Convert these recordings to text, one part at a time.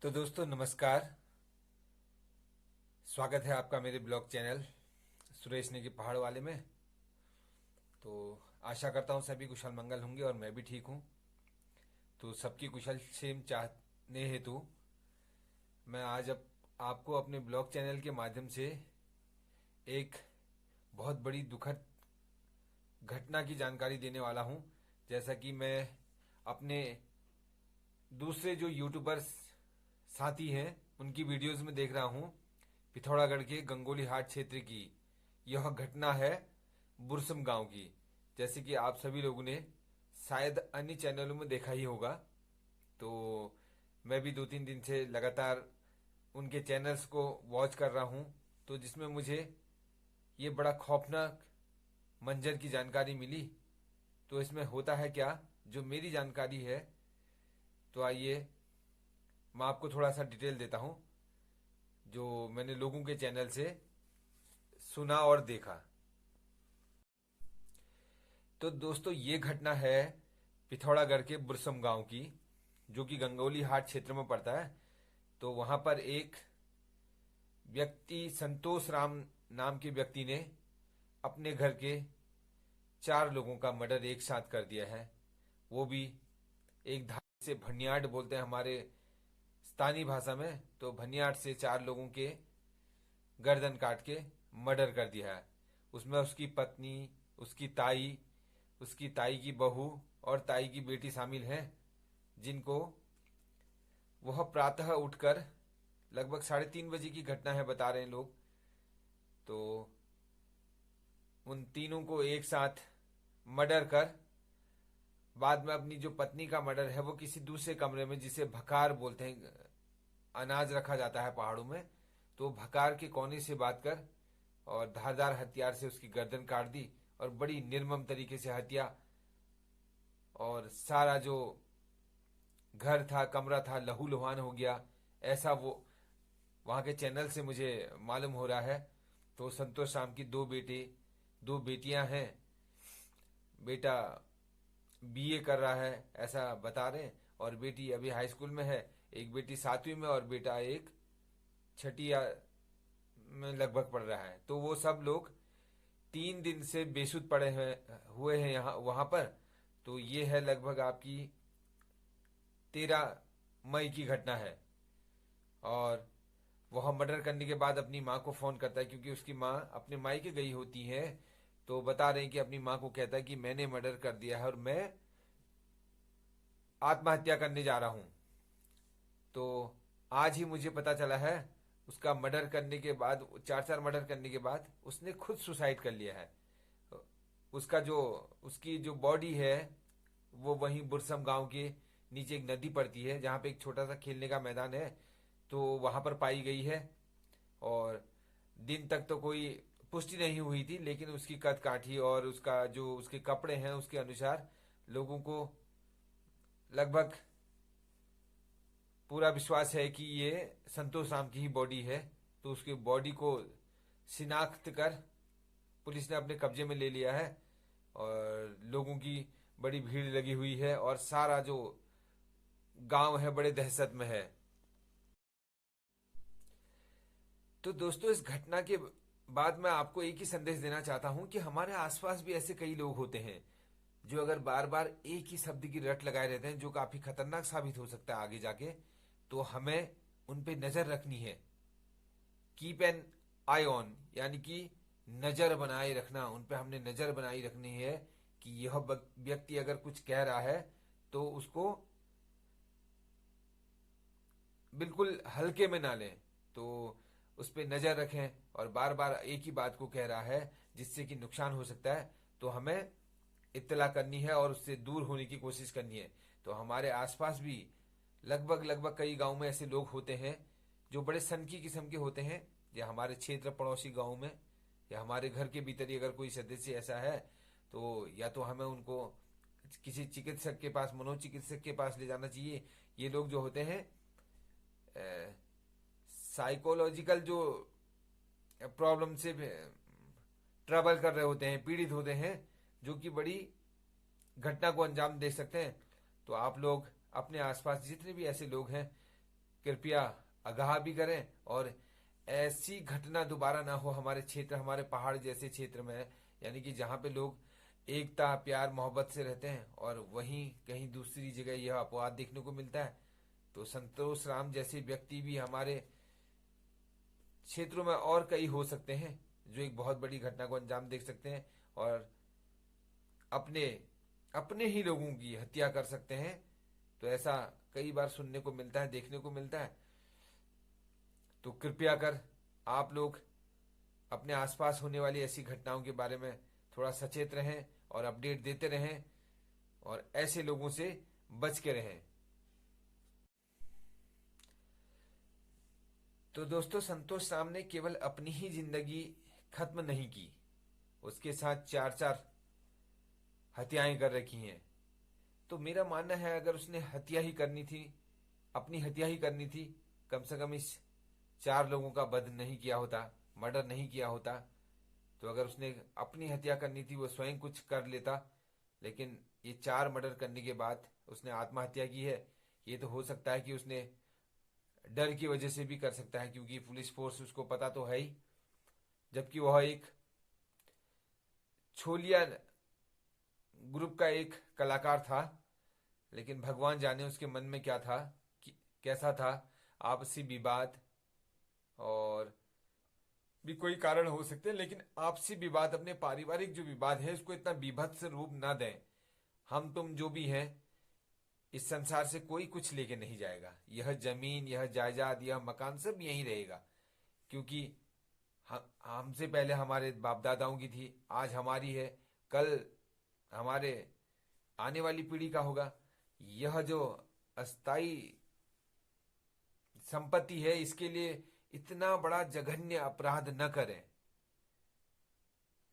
तो दोस्तों नमस्कार। स्वागत है आपका मेरे ब्लॉग चैनल सुरेश नेगी पहाड़ वाले में। तो आशा करता हूँ सभी कुशल मंगल होंगे और मैं भी ठीक हूँ। तो सबकी कुशल क्षेम चाहने हेतु मैं आज अब आपको अपने ब्लॉग चैनल के माध्यम से एक बहुत बड़ी दुखद घटना की जानकारी देने वाला हूँ। जैसा कि मैं अपने दूसरे जो यूट्यूबर्स साथी हैं उनकी वीडियोस में देख रहा हूँ, पिथौरागढ़ के गंगोली हाट क्षेत्र की यह घटना है बुरसम गांव की। जैसे कि आप सभी लोगों ने शायद अन्य चैनलों में देखा ही होगा। तो मैं भी 2-3 दिन से लगातार उनके चैनल्स को वॉच कर रहा हूँ। तो जिसमें मुझे ये बड़ा खौफनाक मंजर की जानकारी मिली। तो इसमें होता है क्या, जो मेरी जानकारी है, तो आइए मैं आपको थोड़ा सा डिटेल देता हूँ जो मैंने लोगों के चैनल से सुना और देखा। तो दोस्तों ये घटना है पिथौरागढ़ के बुरसम गांव की, जो कि गंगोली हाट क्षेत्र में पड़ता है। तो वहां पर एक व्यक्ति, संतोष राम नाम के व्यक्ति ने अपने घर के 4 लोगों का मर्डर एक साथ कर दिया है। वो भी एक धार से, भनियाड बोलते हैं हमारे स्थानीय भाषा में, तो भनियाड से 4 लोगों के गर्दन काट के मर्डर कर दिया है। उसमें उसकी पत्नी, उसकी ताई, उसकी ताई की बहू और ताई की बेटी शामिल हैं, जिनको वह प्रातः उठकर, लगभग 3:30 बजे की घटना है बता रहे हैं लोग, तो उन तीनों को एक साथ मर्डर कर बाद में अपनी जो पत्नी का मर्डर है वो किसी दूसरे कमरे में, जिसे भकार बोलते हैं, अनाज रखा जाता है पहाड़ों में, तो भकार के कोने से बात कर और धारदार हथियार से उसकी गर्दन काट दी और बड़ी निर्मम तरीके से हत्या। और सारा जो घर था, कमरा था, लहूलुहान हो गया। ऐसा वो वहां के चैनल से मुझे मालूम हो रहा है। तो संतोष राम की 2 बेटे, 2 बेटियां हैं। बेटा बीए कर रहा है ऐसा बता रहे हैं, और बेटी अभी हाई स्कूल में है। एक बेटी 7वीं में और बेटा एक छठी में लगभग पढ़ रहा है। तो वो सब लोग 3 दिन से बेसुध पड़े हुए हैं यहाँ वहां पर। तो ये है लगभग आपकी 13 मई की घटना है। और वह मर्डर करने के बाद अपनी माँ को फोन करता है, क्योंकि उसकी माँ अपने मायके गई होती है। तो बता रहे हैं कि अपनी माँ को कहता है कि मैंने मर्डर कर दिया है और मैं आत्महत्या करने जा रहा हूं। तो आज ही मुझे पता चला है, उसका मर्डर करने के बाद, 4-4 मर्डर करने के बाद उसने खुद सुसाइड कर लिया है। उसका जो उसकी जो बॉडी है वो वहीं बुरसम गांव के नीचे एक नदी पड़ती है, जहाँ पे एक छोटा सा खेलने का मैदान है, तो वहां पर पाई गई है। और दिन तक तो कोई पुष्टि नहीं हुई थी, लेकिन उसकी कद काठी और उसका जो उसके कपड़े हैं उसके अनुसार लोगों को लगभग पूरा विश्वास है कि ये संतोष राम की ही बॉडी है। तो उसकी बॉडी को शिनाख्त कर पुलिस ने अपने कब्जे में ले लिया है। और लोगों की बड़ी भीड़ लगी हुई है और सारा जो गांव है बड़े दहशत में है। तो दोस्तों इस घटना के बाद मैं आपको एक ही संदेश देना चाहता हूं कि हमारे आसपास भी ऐसे कई लोग होते हैं जो अगर बार बार एक ही शब्द की रट लगाए रहते हैं, जो काफी खतरनाक साबित हो सकता है आगे जाके। तो हमें उन पे नजर रखनी है। कीप एन आई ऑन, यानी कि नजर बनाए रखना। उन पे हमने नजर बनाई रखनी है कि यह व्यक्ति अगर कुछ कह रहा है तो उसको बिल्कुल हल्के में ना लें। तो उस पर नजर रखें, और बार बार एक ही बात को कह रहा है जिससे कि नुकसान हो सकता है, तो हमें इत्तला करनी है और उससे दूर होने की कोशिश करनी है। तो हमारे आसपास भी लगभग लगभग कई गांव में ऐसे लोग होते हैं जो बड़े सनकी किस्म के होते हैं। या हमारे क्षेत्र पड़ोसी गांव में या हमारे घर के भीतर ही अगर कोई सदस्य ऐसा है, तो या तो हमें उनको किसी चिकित्सक के पास, मनोचिकित्सक के पास ले जाना चाहिए। ये लोग जो होते हैं साइकोलॉजिकल जो प्रॉब्लम से ट्रबल कर रहे होते हैं, पीड़ित होते हैं, जो कि बड़ी घटना को अंजाम दे सकते हैं। तो आप लोग अपने आसपास जितने भी ऐसे लोग हैं, कृपया आगाह भी करें और ऐसी घटना दोबारा ना हो हमारे क्षेत्र, हमारे पहाड़ जैसे क्षेत्र में, यानी कि जहाँ पे लोग एकता प्यार मोहब्बत से रहते हैं और वहीं कहीं दूसरी जगह यह अपवाद देखने को मिलता है। तो संतोष राम जैसे व्यक्ति भी हमारे क्षेत्रों में और कई हो सकते हैं जो एक बहुत बड़ी घटना को अंजाम दे सकते हैं और अपने अपने ही लोगों की हत्या कर सकते हैं। तो ऐसा कई बार सुनने को मिलता है, देखने को मिलता है। तो कृपया कर आप लोग अपने आसपास होने वाली ऐसी घटनाओं के बारे में थोड़ा सचेत रहें और अपडेट देते रहें और ऐसे लोगों से बच के रहें। तो दोस्तों, संतोष राम ने केवल अपनी ही जिंदगी खत्म नहीं की, उसके साथ चार चार हत्याएं कर रखी हैं। तो मेरा मानना है अगर उसने हत्या ही करनी थी, अपनी हत्या ही करनी थी, कम से कम इस चार लोगों का वध नहीं किया होता, मर्डर नहीं किया होता। तो अगर उसने अपनी हत्या करनी थी वो स्वयं कुछ कर लेता, लेकिन ये चार मर्डर करने के बाद उसने आत्महत्या की है। ये तो हो सकता है कि उसने डर की वजह से भी कर सकता है, क्योंकि पुलिस फोर्स उसको पता तो है ही, जबकि वह एक छोलिया ग्रुप का एक कलाकार था। लेकिन भगवान जाने उसके मन में क्या था, कि कैसा था, आपसी विवाद और भी कोई कारण हो सकते हैं, लेकिन आपसी विवाद, अपने पारिवारिक जो विवाद है उसको इतना बीभत्स रूप ना दें। हम तुम जो भी हैं, इस संसार से कोई कुछ लेके नहीं जाएगा। यह जमीन, यह जायदाद, यह मकान सब यहीं रहेगा, क्योंकि हमसे पहले हमारे बाप दादाओं की थी, आज हमारी है, कल हमारे आने वाली पीढ़ी का होगा। यह जो अस्थाई संपत्ति है, इसके लिए इतना बड़ा जघन्य अपराध न करें।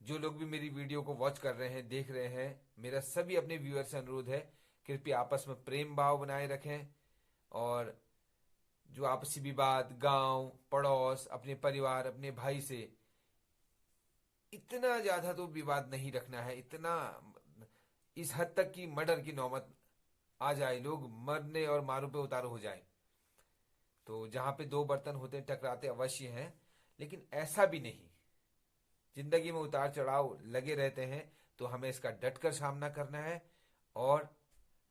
जो लोग भी मेरी वीडियो को वॉच कर रहे हैं, देख रहे हैं, मेरा सभी अपने व्यूअर से अनुरोध है, कृपया आपस में प्रेम भाव बनाए रखें और जो आपसी विवाद गांव पड़ोस, अपने परिवार, अपने भाई से इतना ज्यादा तो विवाद नहीं रखना है। इतना इस हद तक कि मर्डर की नौबत आ जाए, लोग मरने और मारो पे उतारो हो जाए। तो जहां पे दो बर्तन होते हैं टकराते अवश्य हैं, लेकिन ऐसा भी नहीं। जिंदगी में उतार चढ़ाव लगे रहते हैं, तो हमें इसका डटकर सामना करना है और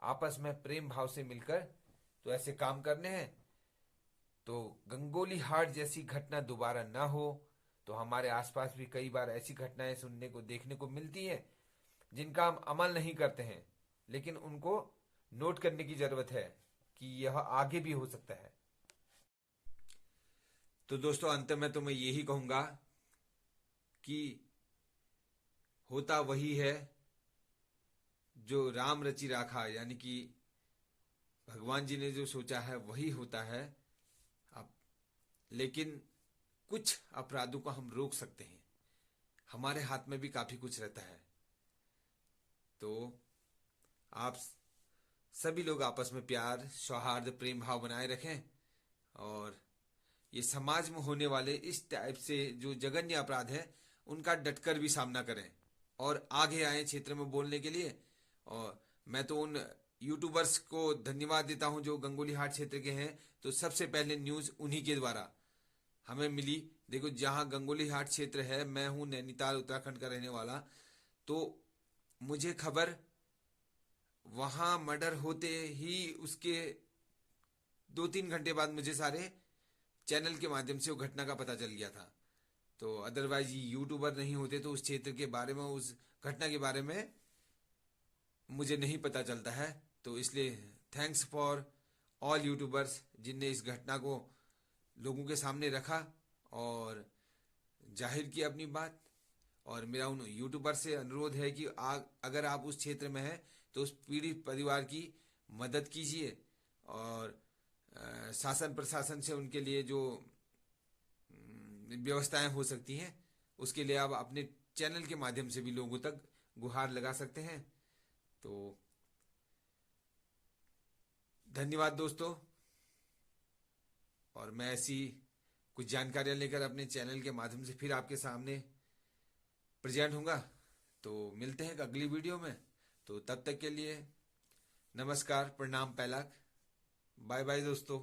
आपस में प्रेम भाव से मिलकर तो ऐसे काम करने हैं। तो गंगोली हाट जैसी घटना दोबारा ना हो। तो हमारे आसपास भी कई बार ऐसी घटनाएं सुनने को देखने को मिलती हैं जिनका हम अमल नहीं करते हैं, लेकिन उनको नोट करने की जरूरत है कि यह आगे भी हो सकता है। तो दोस्तों, अंत में तो मैं यही कहूंगा कि होता वही है जो राम रचि राखा, यानी कि भगवान जी ने जो सोचा है वही होता है। अब लेकिन कुछ अपराधों को हम रोक सकते हैं, हमारे हाथ में भी काफी कुछ रहता है। तो आप सभी लोग आपस में प्यार सौहार्द प्रेम भाव बनाए रखें और ये समाज में होने वाले इस टाइप से जो जघन्य अपराध है उनका डटकर भी सामना करें और आगे आए क्षेत्र में बोलने के लिए। और मैं तो उन यूट्यूबर्स को धन्यवाद देता हूं जो गंगोली हाट क्षेत्र के हैं। तो सबसे पहले न्यूज उन्हीं के द्वारा हमें मिली। देखो, जहां गंगोली हाट क्षेत्र है, मैं हूं नैनीताल उत्तराखंड का रहने वाला, तो मुझे खबर वहां मर्डर होते ही उसके 2-3 घंटे बाद मुझे सारे चैनल के माध्यम से वो घटना का पता चल गया था। तो अदरवाइज यूट्यूबर नहीं होते तो उस क्षेत्र के बारे में, उस घटना के बारे में मुझे नहीं पता चलता है। तो इसलिए थैंक्स फॉर ऑल यूट्यूबर्स जिनने इस घटना को लोगों के सामने रखा और जाहिर किया अपनी बात। और मेरा उन यूट्यूबर से अनुरोध है कि अगर आप उस क्षेत्र में हैं तो उस पीड़ित परिवार की मदद कीजिए और शासन प्रशासन से उनके लिए जो व्यवस्थाएं हो सकती हैं उसके लिए आप अपने चैनल के माध्यम से भी लोगों तक गुहार लगा सकते हैं। तो धन्यवाद दोस्तों, और मैं ऐसी कुछ जानकारियां लेकर अपने चैनल के माध्यम से फिर आपके सामने प्रेजेंट होऊंगा। तो मिलते हैं अगली वीडियो में। तो तब तक के लिए नमस्कार, प्रणाम, पैलाक, बाय बाय दोस्तों।